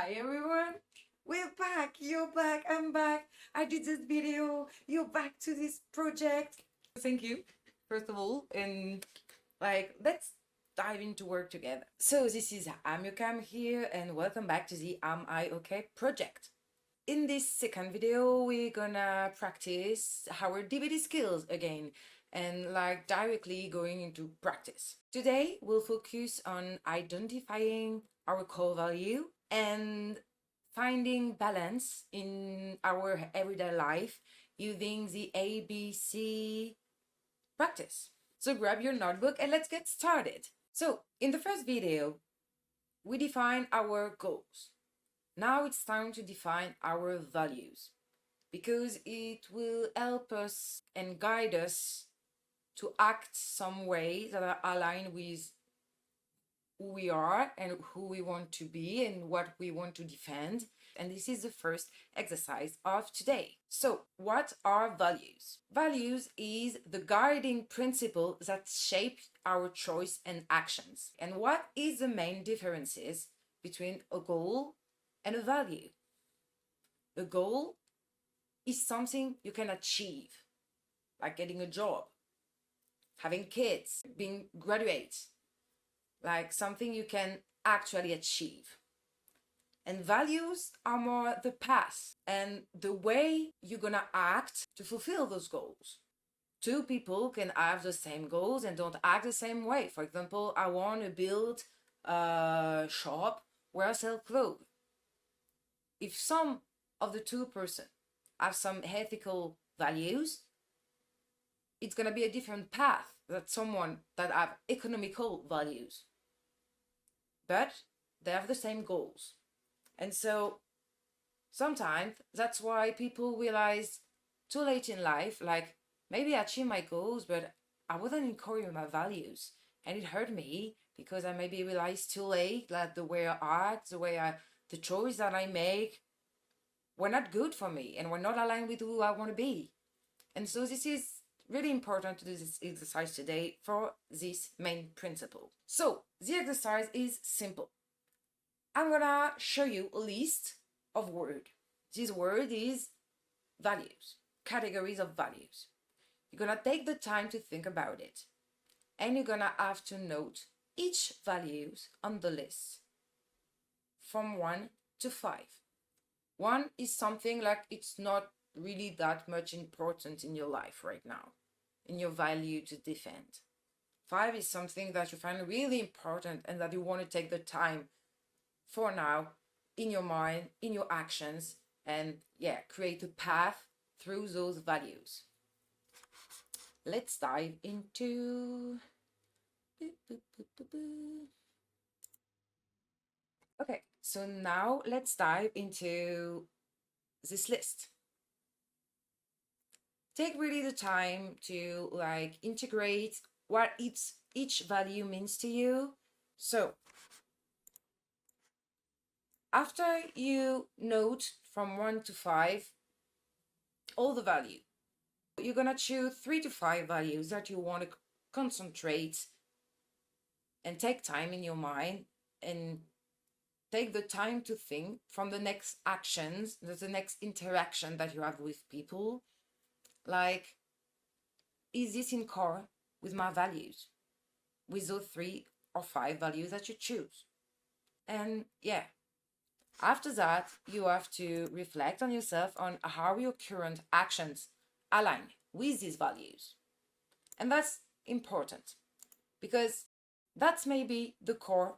Hi everyone, we're back, you're back, I'm back. I did this video, you're back to this project. Thank you, first of all, and let's dive into work together. So this is AM.I.OK, I'm here, and welcome back to the AM.I.OK project. In this second video, we're gonna practice our DBT skills again and directly going into practice. Today, we'll focus on identifying our core value and finding balance in our everyday life using the ABC practice. So grab your notebook and let's get started. So in the first video, we define our goals. Now it's time to define our values because it will help us and guide us to act some ways that are aligned with who we are and who we want to be and what we want to defend. And this is the first exercise of today. So, what are values? Values is the guiding principle that shape our choice and actions. And what is the main differences between a goal and a value? A goal is something you can achieve, like getting a job, having kids, being graduate, like something you can actually achieve. And values are more the path and the way you're gonna act to fulfill those goals. Two people can have the same goals and don't act the same way. For example, I want to build a shop where I sell clothes. If some of the two person have some ethical values, it's gonna be a different path than someone that have economical values. But they have the same goals. And so sometimes that's why people realize too late in life, like maybe I achieved my goals, but I wasn't in core with my values. And it hurt me because I maybe realized too late that the way I act, the choice that I make were not good for me and were not aligned with who I want to be. And so this is really important to do this exercise today for this main principle. So the exercise is simple. I'm gonna show you a list of words. This word is values, categories of values. You're gonna take the time to think about it. And you're gonna have to note each values on the list from 1 to 5. 1 is something like it's not really that much important in your life right now, in your value to defend. 5 is something that you find really important and that you want to take the time for now in your mind, in your actions, and create a path through those values. Let's dive into... Okay, so now let's dive into this list. Take really the time to integrate what each value means to you. So after you note from 1 to 5 all the value, you're gonna choose 3 to 5 values that you want to concentrate and take time in your mind and take the time to think from the next actions, the next interaction that you have with people. Like, is this in core with my values? With those 3 or 5 values that you choose. And after that, you have to reflect on yourself on how your current actions align with these values. And that's important because that's maybe the core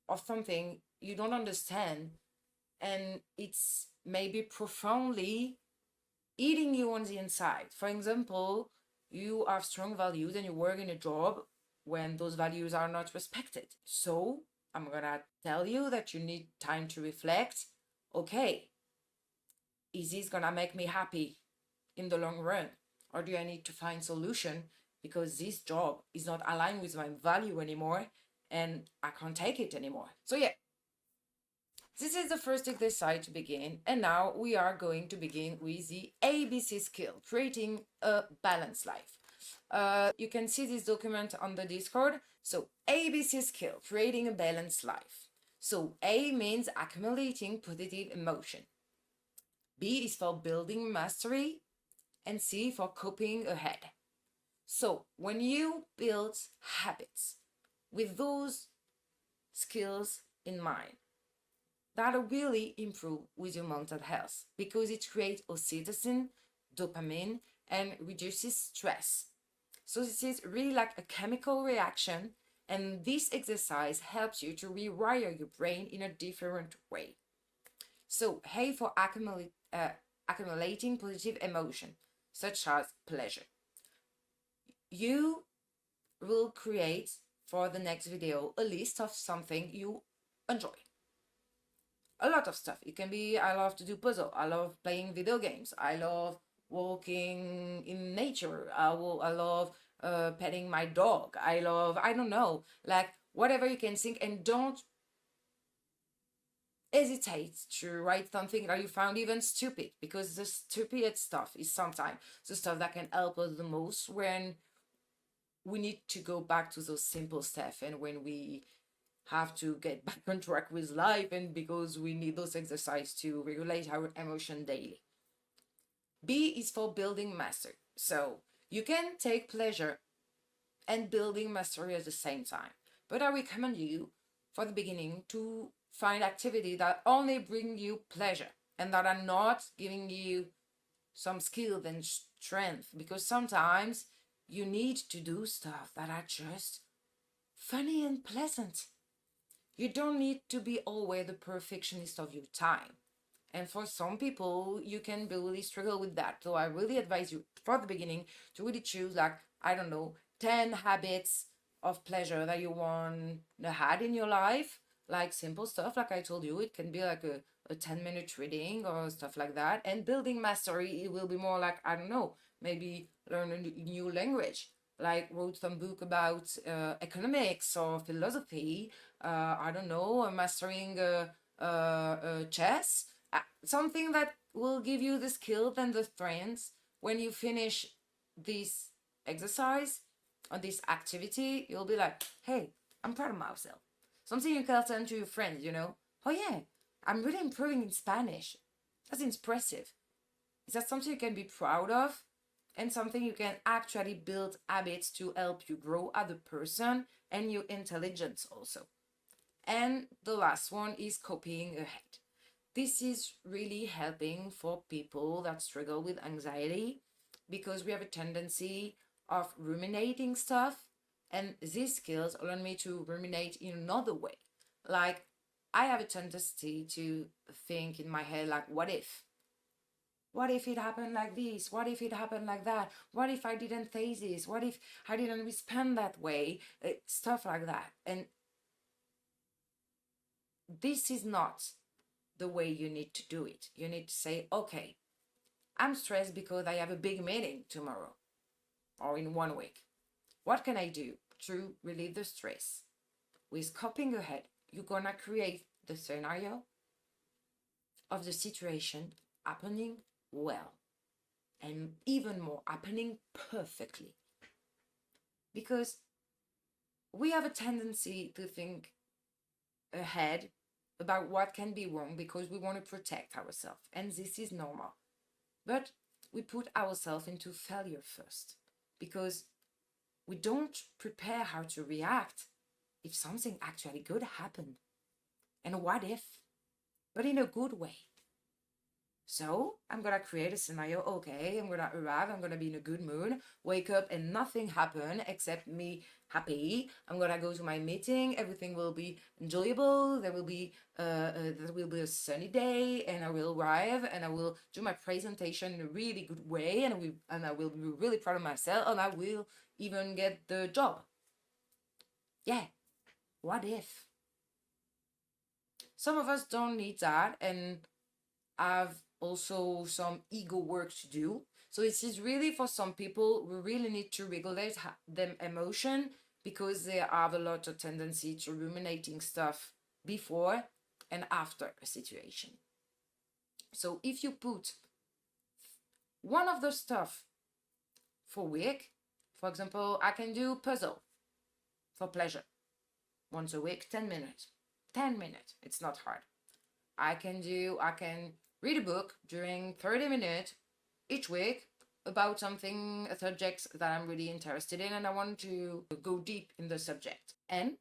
of something you don't understand, and it's maybe profoundly eating you on the inside. For example, you have strong values and you work in a job when those values are not respected. So I'm gonna tell you that you need time to reflect. Okay, is this gonna make me happy in the long run? Or do I need to find solution because this job is not aligned with my value anymore and I can't take it anymore? So this is the first exercise to begin, and now we are going to begin with the ABC skill, creating a balanced life. You can see this document on the Discord. So ABC skill, creating a balanced life. So A means accumulating positive emotion. B is for building mastery, and C for coping ahead. So when you build habits with those skills in mind, that'll really improve with your mental health because it creates oxytocin, dopamine, and reduces stress. So this is really like a chemical reaction, and this exercise helps you to rewire your brain in a different way. So A for accumulating positive emotion, such as pleasure. You will create for the next video a list of something you enjoy. A lot of stuff. It can be, I love to do puzzle, I love playing video games, I love walking in nature, I love petting my dog, I love, I don't know, like whatever you can think, and don't hesitate to write something that you found even stupid, because the stupid stuff is sometimes the stuff that can help us the most when we need to go back to those simple stuff, and when we have to get back on track with life, and because we need those exercises to regulate our emotion daily. B is for building mastery. So you can take pleasure and building mastery at the same time. But I recommend you for the beginning to find activity that only bring you pleasure and that are not giving you some skill and strength, because sometimes you need to do stuff that are just funny and pleasant. You don't need to be always the perfectionist of your time. And for some people, you can really struggle with that. So I really advise you for the beginning to really choose, like, I don't know, 10 habits of pleasure that you want to have in your life. Like simple stuff, like I told you, it can be like a 10-minute reading or stuff like that. And building mastery, it will be more like, I don't know, maybe learn a new language. Like wrote some book about economics or philosophy. I don't know, mastering chess. Something that will give you the skills and the strengths when you finish this exercise or this activity. You'll be like, hey, I'm proud of myself. Something you can tell to your friends, you know. Oh yeah, I'm really improving in Spanish. That's impressive. Is that something you can be proud of? And something you can actually build habits to help you grow as a person and your intelligence also. And the last one is copying ahead. This is really helping for people that struggle with anxiety, because we have a tendency of ruminating stuff, and these skills allow me to ruminate in another way. Like, I have a tendency to think in my head, like, what if? What if it happened like this? What if it happened like that? What if I didn't face this? What if I didn't respond that way? Stuff like that. And this is not the way you need to do it. You need to say, okay, I'm stressed because I have a big meeting tomorrow or in 1 week. What can I do to relieve the stress? With coping ahead, you're gonna create the scenario of the situation happening well, and even more, happening perfectly. Because we have a tendency to think ahead about what can be wrong because we want to protect ourselves, and this is normal. But we put ourselves into failure first, because we don't prepare how to react if something actually good happened. And what if? But in a good way. So I'm gonna create a scenario. Okay, I'm gonna arrive, I'm gonna be in a good mood, wake up and nothing happen except me happy. I'm gonna go to my meeting, everything will be enjoyable, there will be a sunny day, and I will arrive and I will do my presentation in a really good way, and I will be really proud of myself, and I will even get the job. Yeah, what if? Some of us don't need that and have also some ego work to do. So this is really for some people who really need to regulate them emotion, because they have a lot of tendency to ruminating stuff before and after a situation. So if you put one of the stuff for week, for example, I can do puzzle for pleasure once a week, 10 minutes. 10 minutes. It's not hard. I can read a book during 30 minutes each week about something, a subject that I'm really interested in, and I want to go deep in the subject. And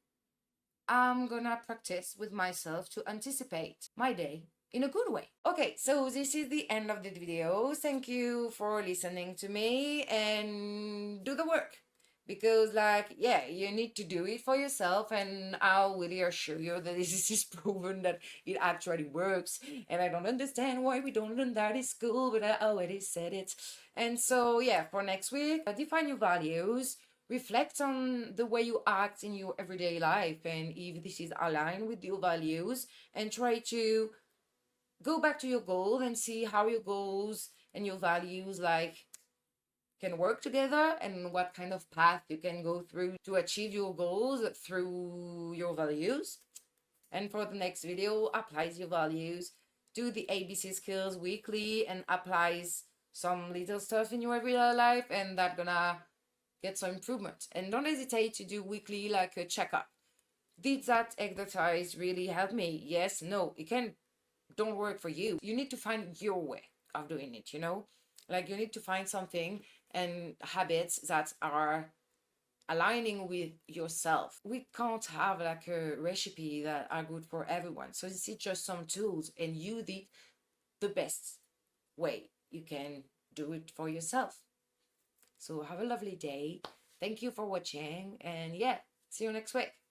I'm gonna practice with myself to anticipate my day in a good way. Okay, so this is the end of the video. Thank you for listening to me, and do the work. Because you need to do it for yourself, and I'll really assure you that this is proven that it actually works. And I don't understand why we don't learn that in school, but I already said it. And so for next week, define your values, reflect on the way you act in your everyday life, and if this is aligned with your values, and try to go back to your goal and see how your goals and your values can work together, and what kind of path you can go through to achieve your goals through your values. And for the next video, applies your values, do the ABC skills weekly, and applies some little stuff in your everyday life, and that's gonna get some improvement. And don't hesitate to do weekly like a checkup. Did that exercise really help me? Yes, no, it don't work for you. You need to find your way of doing it, you need to find something and habits that are aligning with yourself. We can't have a recipe that are good for everyone. So this is just some tools, and you did the best way you can do it for yourself. So have a lovely day. Thank you for watching, and see you next week.